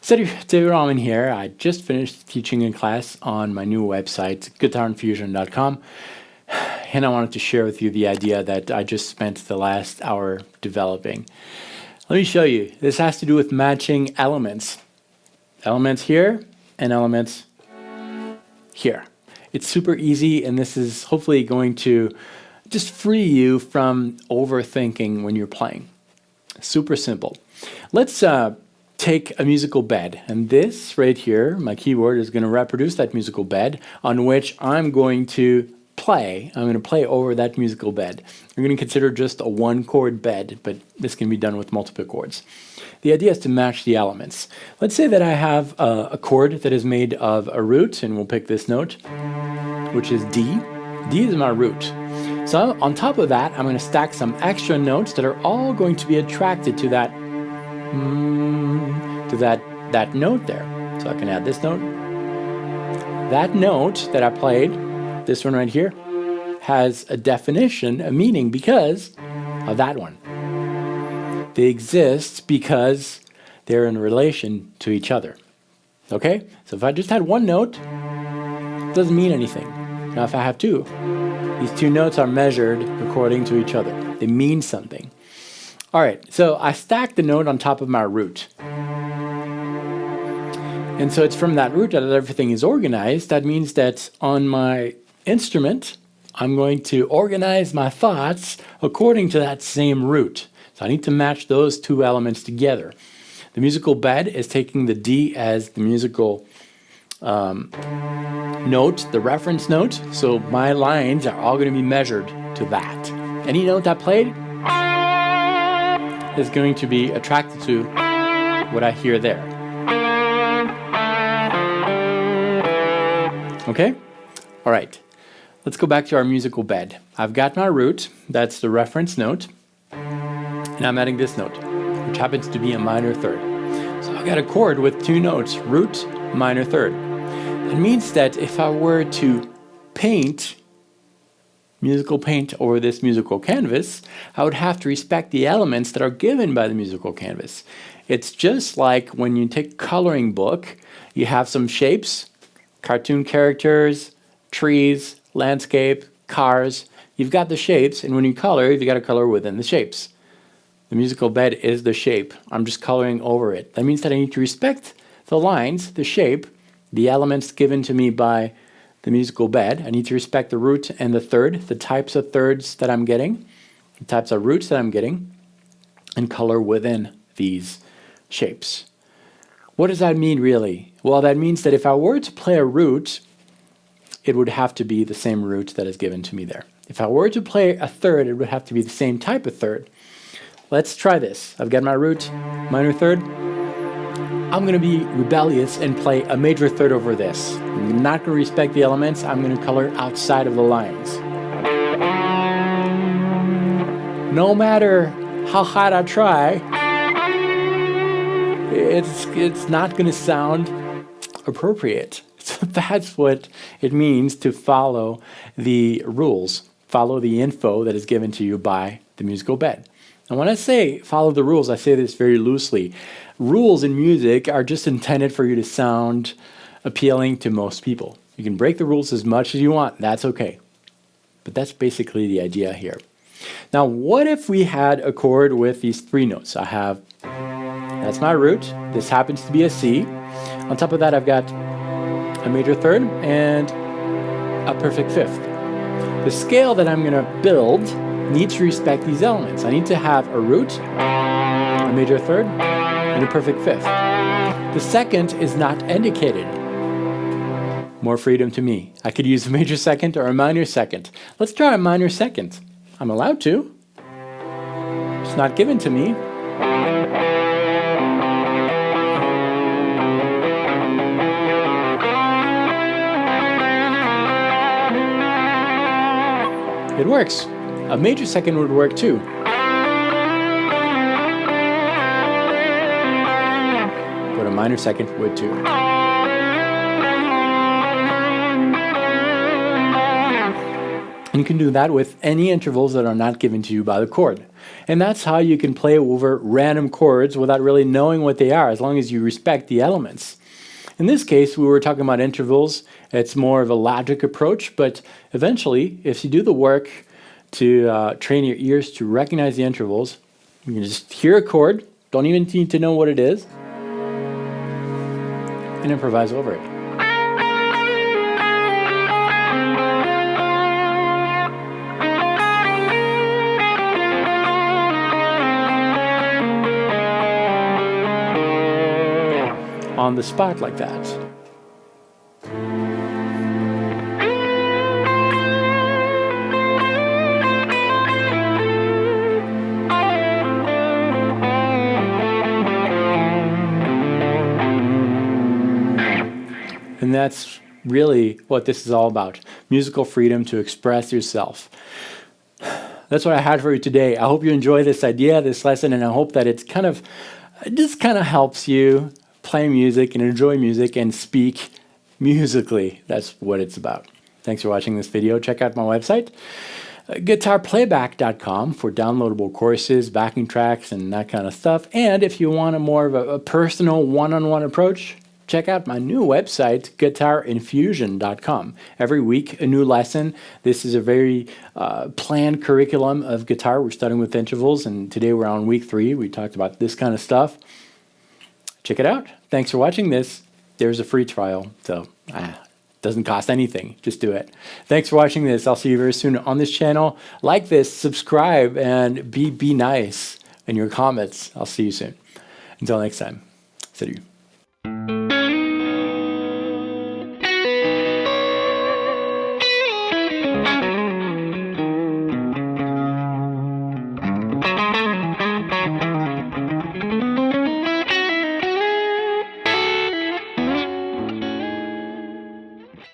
Salut, David Rahman here. I just finished teaching a class on my new website, guitarinfusion.com, and I wanted to share with you the idea that I just spent the last hour developing. Let me show you. This has to do with matching elements. Elements here and elements here. It's super easy, and this is hopefully going to just free you from overthinking when you're playing. Super simple. Let's take a musical bed, and this right here, my keyboard, is going to reproduce that musical bed on which I'm going to play. I'm going to play over that musical bed. We're going to consider just a one chord bed, but this can be done with multiple chords. The idea is to match the elements. Let's say that I have a chord that is made of a root, and we'll pick this note, which is D. D is my root. So on top of that, I'm going to stack some extra notes that are all going to be attracted to that note there. So I can add this note. That note that I played, this one right here, has a definition, a meaning because of that one. They exist because they're in relation to each other. Okay? So if I just had one note, it doesn't mean anything. Now if I have two, these two notes are measured according to each other. They mean something. All right, so I stacked the note on top of my root. And so it's from that root that everything is organized. That means that on my instrument, I'm going to organize my thoughts according to that same root. So I need to match those two elements together. The musical bed is taking the D as the musical note, the reference note. So my lines are all going to be measured to that. Any note I played is going to be attracted to what I hear there. Okay? All right. Let's go back to our musical bed. I've got my root, that's the reference note, and I'm adding this note, which happens to be a minor third. So I've got a chord with two notes, root, minor third. It means that if I were to paint musical paint over this musical canvas, I would have to respect the elements that are given by the musical canvas. It's just like when you take a coloring book, you have some shapes, cartoon characters, trees, landscape, cars. You've got the shapes, and when you color, you've got to color within the shapes. The musical bed is the shape. I'm just coloring over it. That means that I need to respect the lines, the shape, the elements given to me by the musical bed. I need to respect the root and the third, the types of thirds that I'm getting, the types of roots that I'm getting, and color within these shapes. What does that mean really? Well, that means that if I were to play a root, it would have to be the same root that is given to me there. If I were to play a third, it would have to be the same type of third. Let's try this. I've got my root, minor third. I'm going to be rebellious and play a major third over this. I'm not going to respect the elements. I'm going to color outside of the lines. No matter how hard I try, it's not going to sound appropriate. So that's what it means to follow the rules, follow the info that is given to you by the musical bed. And when I say follow the rules, I say this very loosely. Rules in music are just intended for you to sound appealing to most people. You can break the rules as much as you want. That's okay. But that's basically the idea here. Now, what if we had a chord with these three notes? That's my root. This happens to be a C. On top of that, I've got a major third and a perfect fifth. The scale that I'm going to build needs to respect these elements. I need to have a root, a major third, and a perfect fifth. The second is not indicated. More freedom to me. I could use a major second or a minor second. Let's try a minor second. I'm allowed to. It's not given to me. It works. A major second would work too. But a minor second would too. And you can do that with any intervals that are not given to you by the chord. And that's how you can play over random chords without really knowing what they are, as long as you respect the elements. In this case, we were talking about intervals. It's more of a logic approach, but eventually, if you do the work to train your ears to recognize the intervals, you can just hear a chord, don't even need to know what it is, and improvise over it. On the spot like that. And that's really what this is all about. Musical freedom to express yourself. That's what I had for you today. I hope you enjoy this idea, this lesson, and I hope that it just kind of helps you play music and enjoy music and speak musically. That's what it's about. Thanks for watching this video. Check out my website, guitarplayback.com, for downloadable courses, backing tracks, and that kind of stuff. And if you want a more of a personal one-on-one approach, check out my new website, guitarinfusion.com. Every week, a new lesson. This is a very planned curriculum of guitar. We're starting with intervals, and today we're on week 3. We talked about this kind of stuff. Check it out. Thanks for watching this. There's a free trial, so doesn't cost anything. Just do it. Thanks for watching this. I'll see you very soon on this channel. Like this, subscribe, and be nice in your comments. I'll see you soon. Until next time, salut.